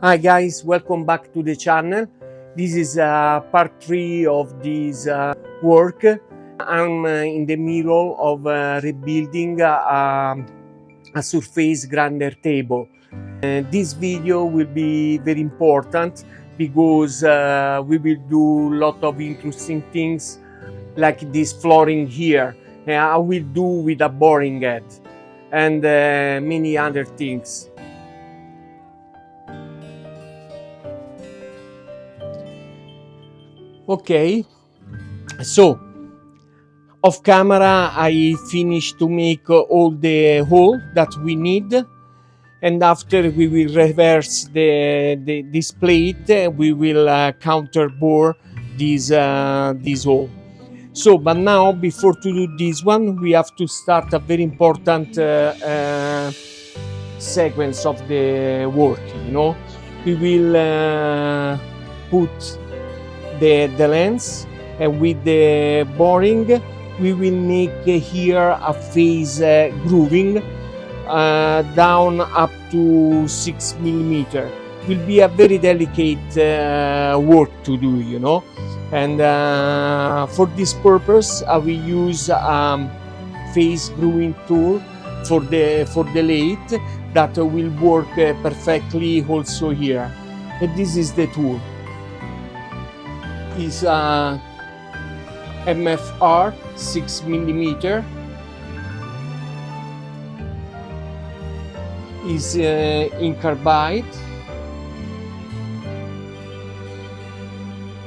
Hi guys, welcome back to the channel. This is part 3 of this work. I'm in the middle of rebuilding a surface grinder table. This video will be very important because we will do a lot of interesting things like this flooring here. I will do with a boring head and many other things. Okay, so off camera I finished to make all the hole that we need, and after we will reverse this plate. We will counter bore this hole. So but now, before to do this one, we have to start a very important sequence of the work. We will put the lens, and with the boring we will make here a phase grooving down up to 6 mm. Will be a very delicate work to do, and for this purpose I will use phase grooving tool for the lathe that will work perfectly also here. And this is the tool. Is MFR 6 mm. Is in carbide.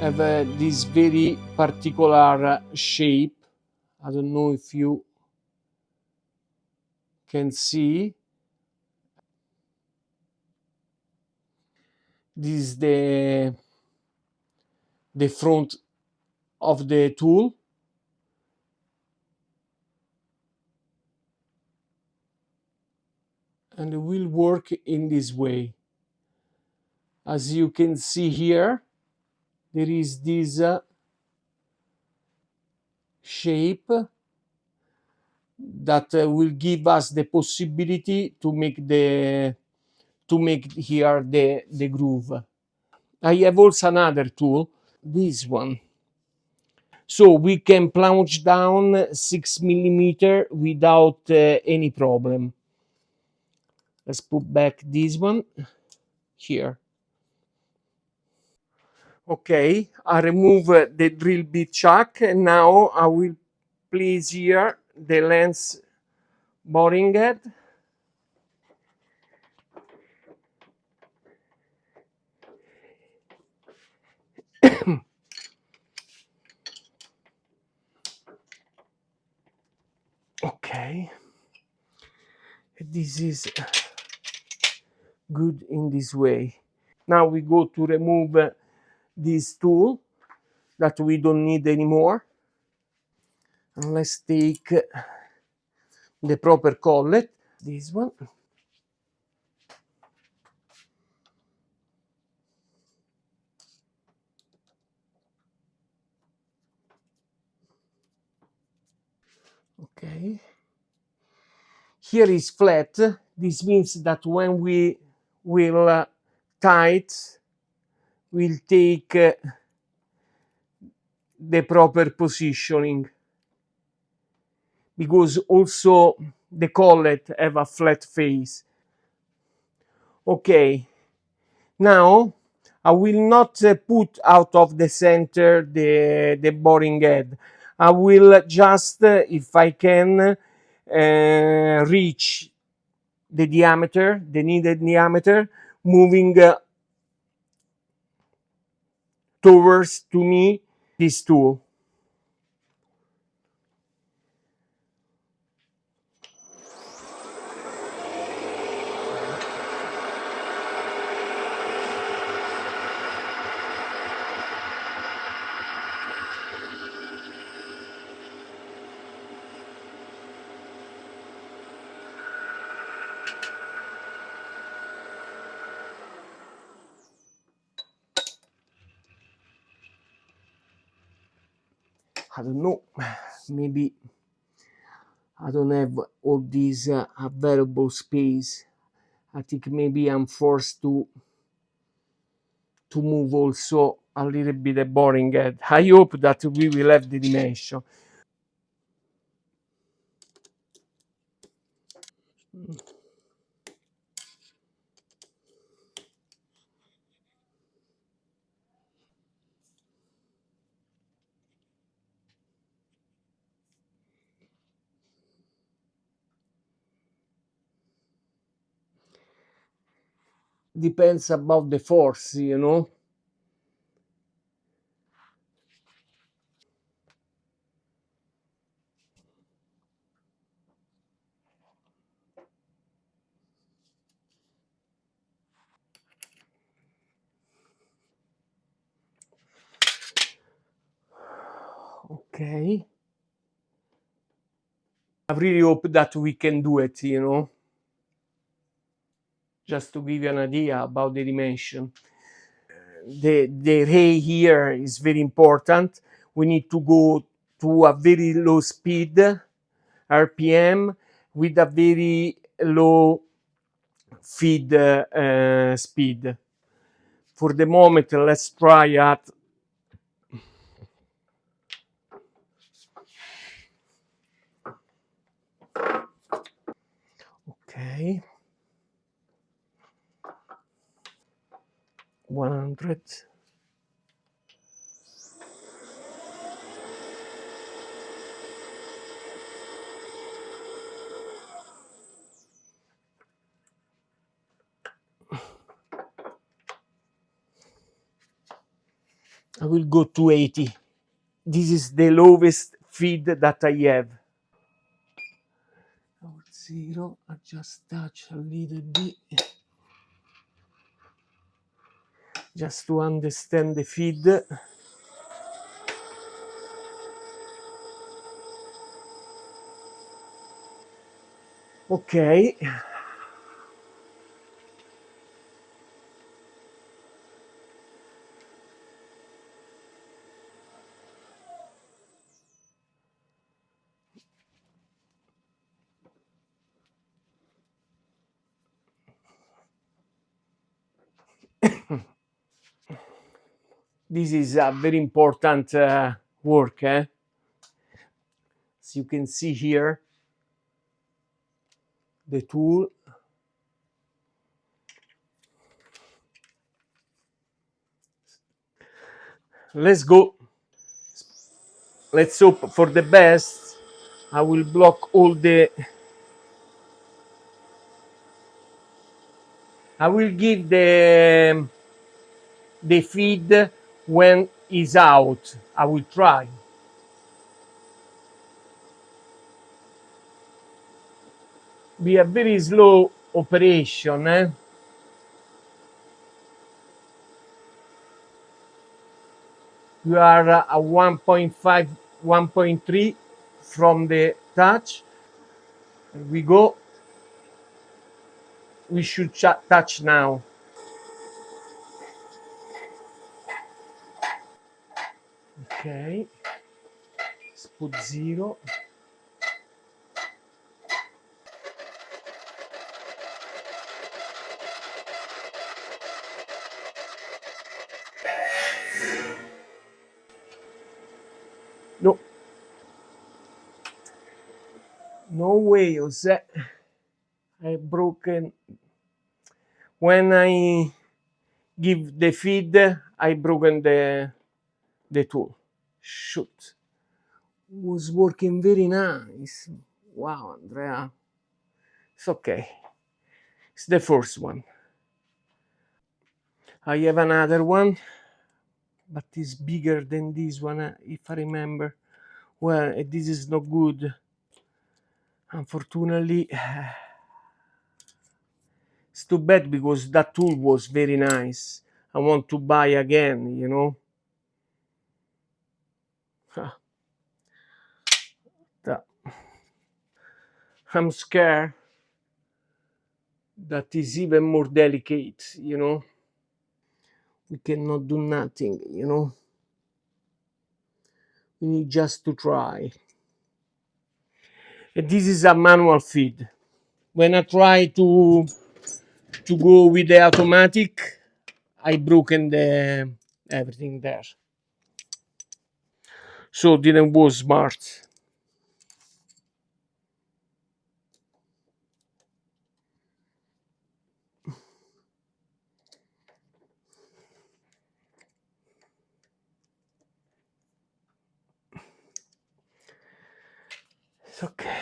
Have this very particular shape. I don't know if you can see. This is the front of the tool. And it will work in this way. As you can see here, there is this shape that will give us the possibility to make here the groove. I have also another tool, this one. So we can plunge down 6 mm without any problem. Let's put back this one here. Okay, I remove the drill bit chuck, and now I will place here the lens boring head. Okay, this is good in this way. Now we go to remove this tool that we don't need anymore, and let's take the proper collet, this one. Okay, here is flat. This means that when we will tight, we'll take the proper positioning, because also the collet have a flat face. Okay, now I will not put out of the center the boring head. I will just, if I can, reach the diameter, the needed diameter, moving towards to me this tool. I don't know, maybe I don't have all this available space. I think maybe I'm forced to to move also a little bit the boring head. I hope that we will have the dimension. Depends about the force, you know. Okay. I really hope that we can do it, you know, just to give you an idea about the dimension. The ray here is very important. We need to go to a very low speed, RPM, with a very low feed speed. For the moment, let's try at okay 100. I will go to 80. This is the lowest feed that I have. 0, I just touch a little bit just to understand the feed. Okay. This is a very important work. As you can see here, the tool. Let's go. Let's hope for the best. I will block all the. I will give the feed when it's out. I will try. Be a very slow operation. You are a 1.5, 1.3 from the touch. Here we go. We should touch now. Okay. Let's put 0. No. No way, Jose. I broken. When I give the feed, I broken the tool. Shoot. Was working very nice. Wow, Andrea. It's okay. It's the first one. I have another one, but it's bigger than this one, if I remember. Well, this is not good. Unfortunately, it's too bad because that tool was very nice. I want to buy again, you know. I'm scared that is even more delicate, you know. We cannot do nothing, you know. We need just to try. And this is a manual feed. When I try to go with the automatic, I broken the everything there. So didn't was smart. It's okay.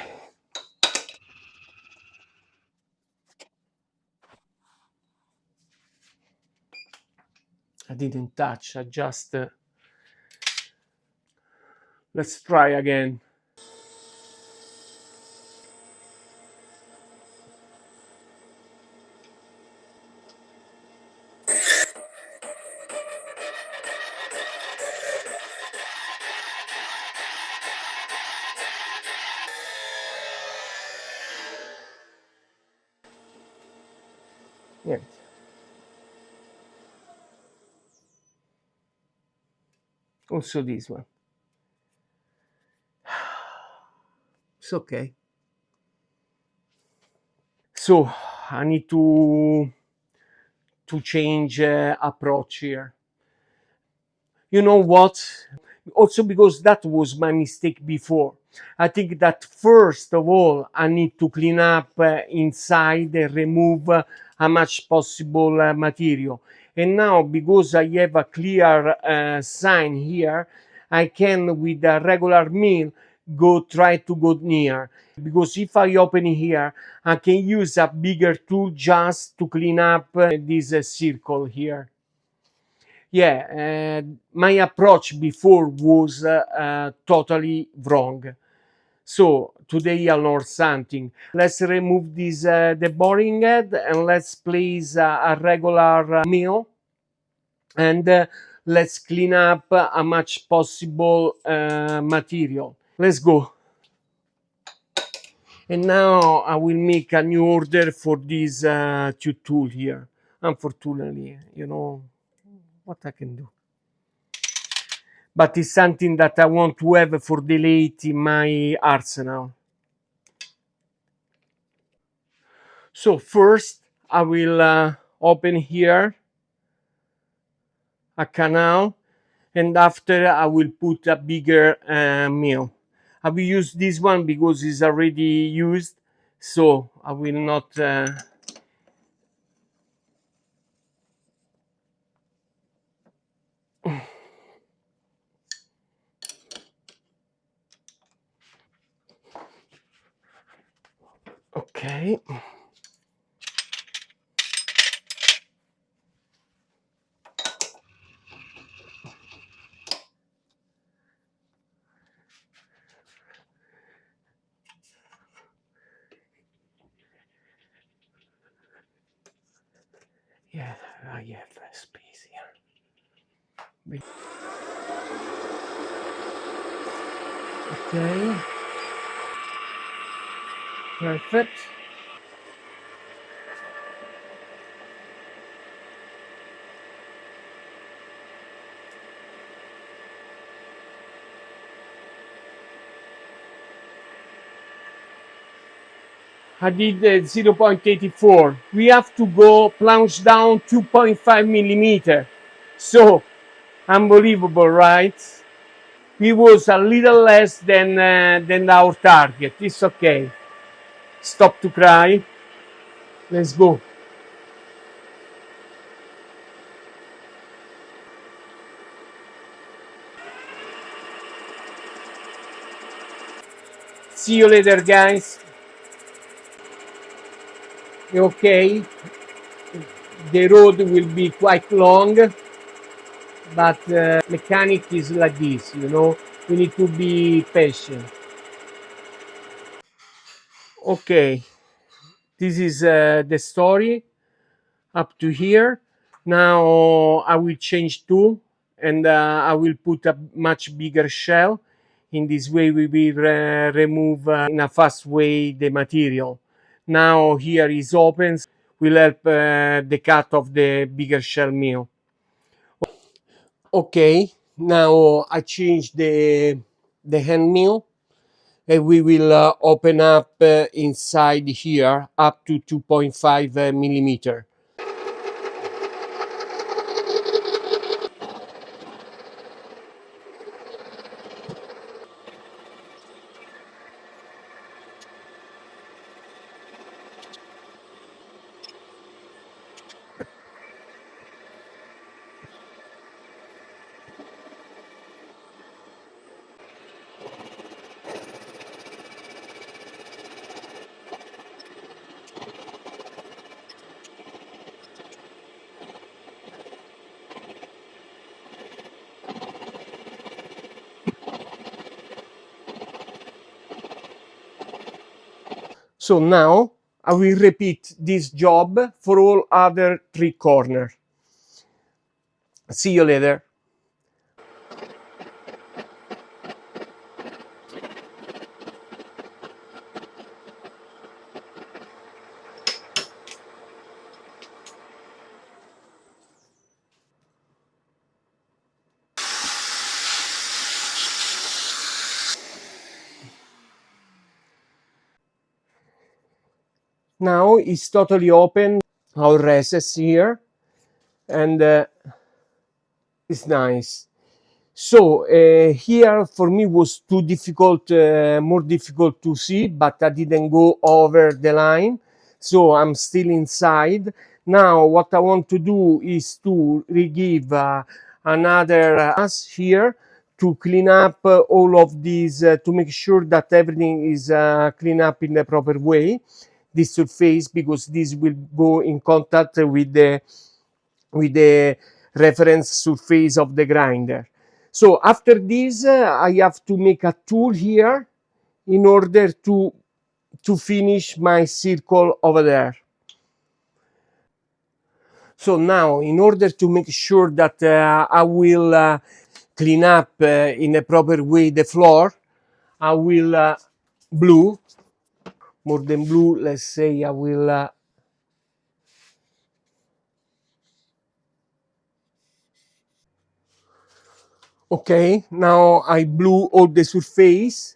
I didn't touch. I just let's try again. Yeah. Also this one. It's okay. So I need to change approach here. You know what? Also because that was my mistake before. I think that first of all I need to clean up inside and remove how much possible material. And now because I have a clear sign here, I can with a regular mill try to go near, because if I open here I can use a bigger tool just to clean up this circle here. Yeah, my approach before was totally wrong. So today I'll learn something. Let's remove this the boring head and let's place a regular mill, and let's clean up as much possible material. Let's go. And now I will make a new order for this tool here. Unfortunately, you know what I can do. But it's something that I want to have for the late in my arsenal. So first I will open here a canal, and after I will put a bigger mill. I will use this one because it's already used, so I will not okay. Yeah, I have space here. Okay, perfect. I did 0.84. We have to go plunge down 2.5 millimeter. So unbelievable, right? It was a little less than our target. It's okay. Stop to cry. Let's go. See you later, guys. Okay. The road will be quite long, but mechanic is like this, you know. We need to be patient. Okay. This is the story up to here. Now I will change tool, and I will put a much bigger shell. In this way we will remove in a fast way the material. Now here is open, will help the cut of the bigger shell mill. Okay, now I change the hand mill, and we will open up inside here up to 2.5 millimeter. So now I will repeat this job for all other 3 corners. See you later. Now it's totally open. Our recess here, and it's nice. So here for me was too difficult, more difficult to see, but I didn't go over the line, so I'm still inside. Now what I want to do is to re-give another pass here to clean up all of these, to make sure that everything is cleaned up in the proper way, this surface, because this will go in contact with the reference surface of the grinder. So after this, I have to make a tool here in order to finish my circle over there. So now, in order to make sure that I will clean up in a proper way the floor, I will blue, more than blue, let's say I will okay, now I blew all the surface.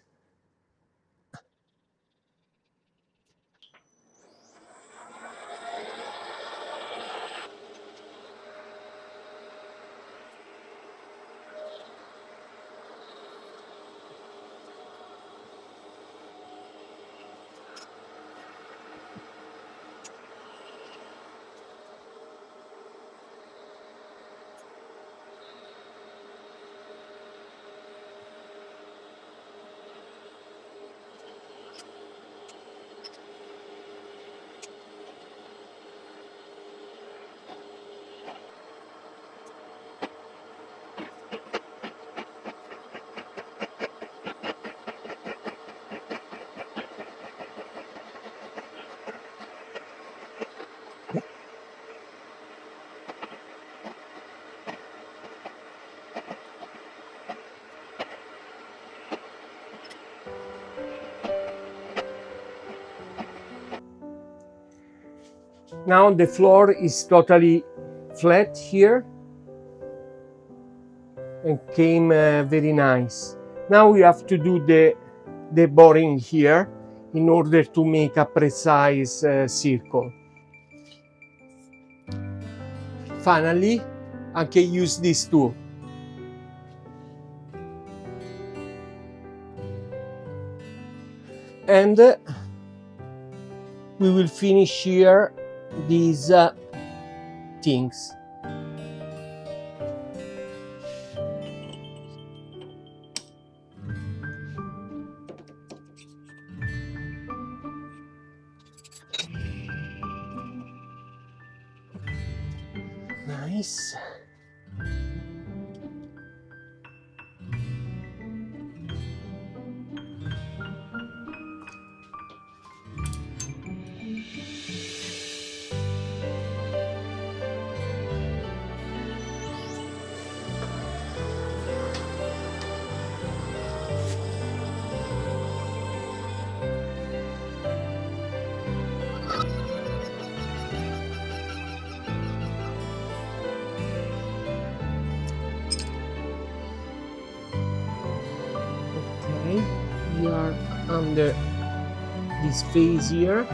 Now the floor is totally flat here and came very nice. Now we have to do the boring here in order to make a precise circle. Finally, I can use this tool. And we will finish here these things. Nice. Okay, we are under this phase here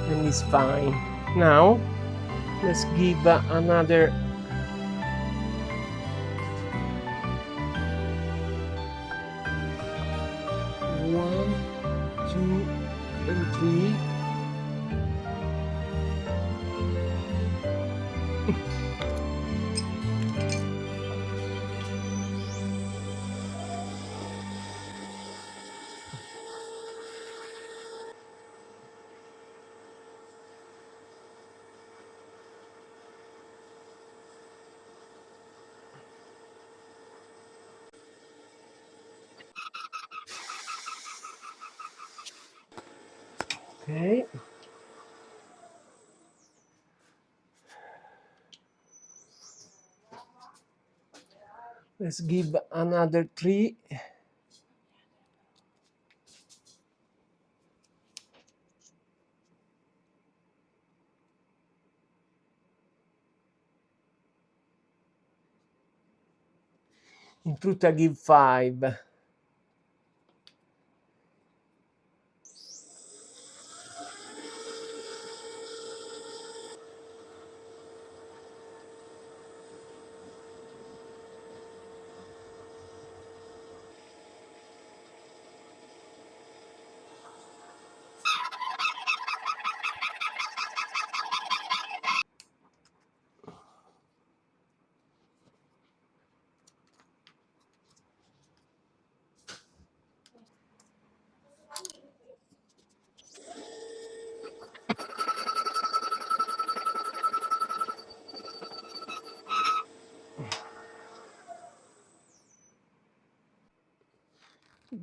and it's fine. Now let's give another one, two, and three. Okay. Let's give another 3. In truth, I give 5.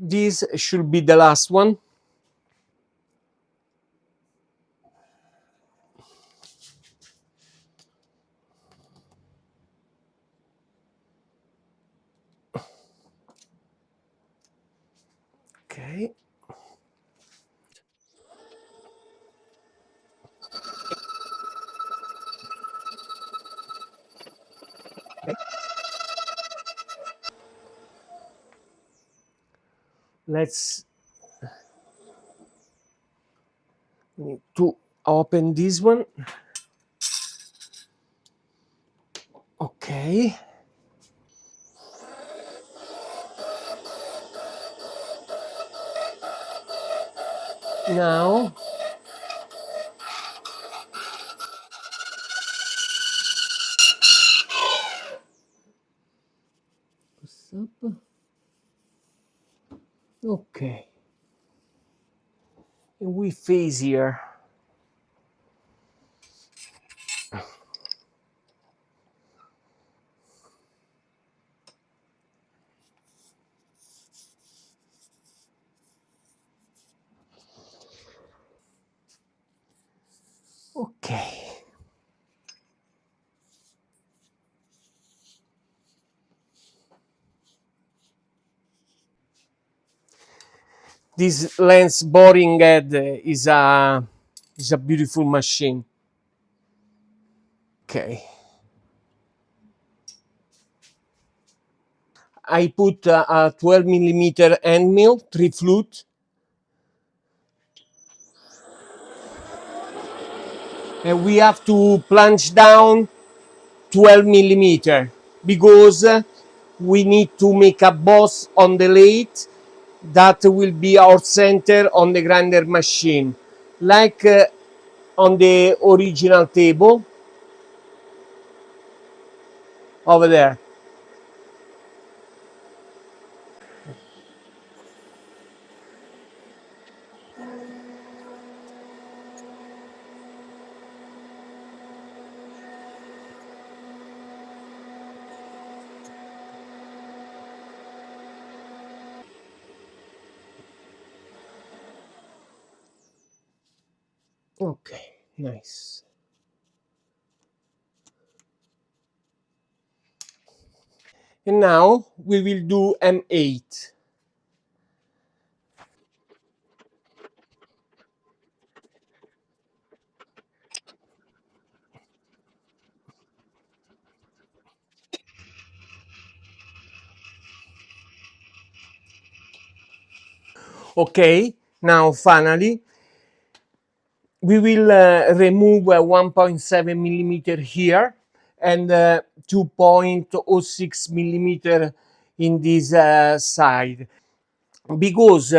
This should be the last one. Okay. Let's need to open this one. Okay. Now what's up? Okay. And we face here. Okay. This lens boring head is a beautiful machine. Okay. I put a 12 millimeter end mill, 3 flute. And we have to plunge down 12 millimeter because we need to make a boss on the lathe that will be our center on the grinder machine, like on the original table over there. Okay, nice. And now we will do M8. Okay, now finally we will remove 1.7 millimeter here and 2.06 millimeter in this side, because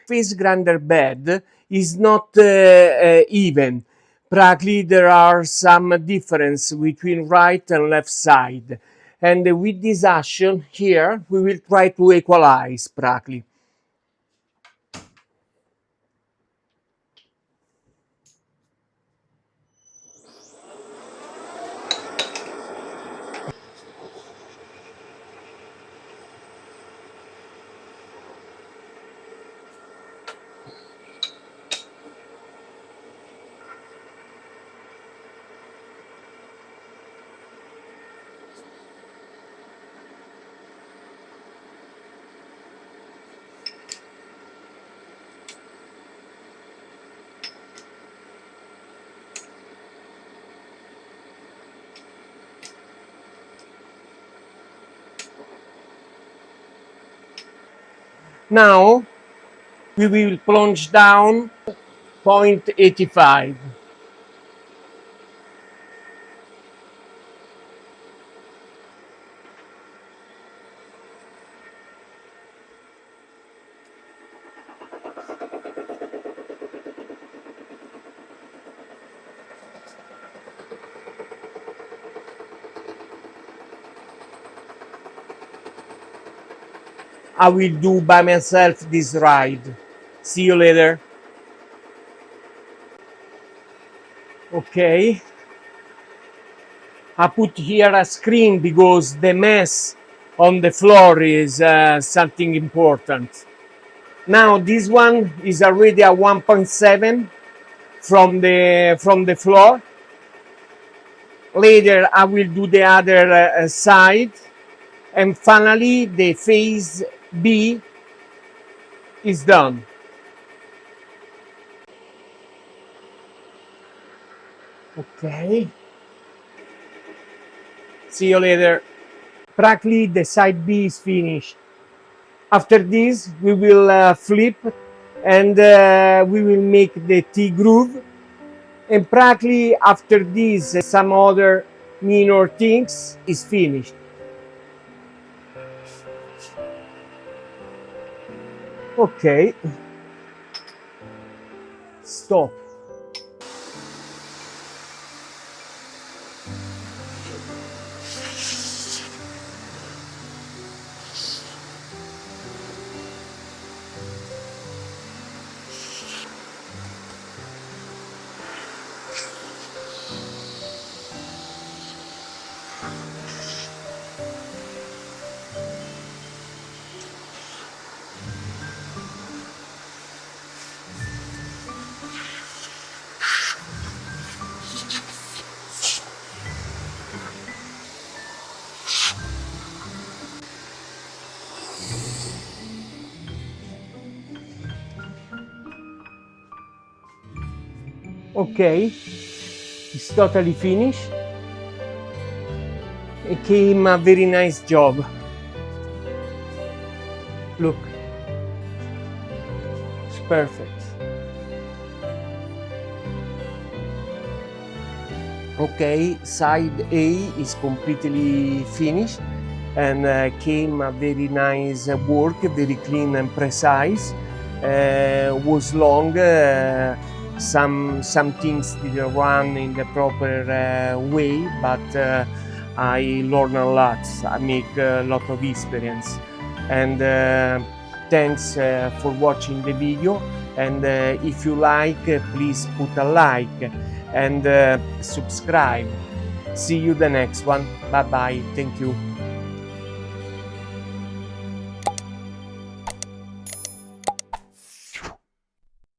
face grinder bed is not even. Practically there are some difference between right and left side, and with this action here we will try to equalize practically. Now we will plunge down 0.85. I will do by myself this ride. See you later. Okay. I put here a screen because the mess on the floor is something important. Now this one is already a 1.7 from the floor. Later I will do the other side, and finally the phase B is done. Okay. See you later. Practically the side B is finished. After this we will flip, and we will make the T groove, and practically after this some other minor things is finished. Okay, stop. Okay, it's totally finished. It came a very nice job. Look, it's perfect. Okay, side A is completely finished, and came a very nice work, very clean and precise. Was long. Some things didn't run in the proper way, but I learned a lot. I make a lot of experience, and thanks for watching the video. And if you like, please put a like and subscribe. See you the next one. Bye bye. Thank you.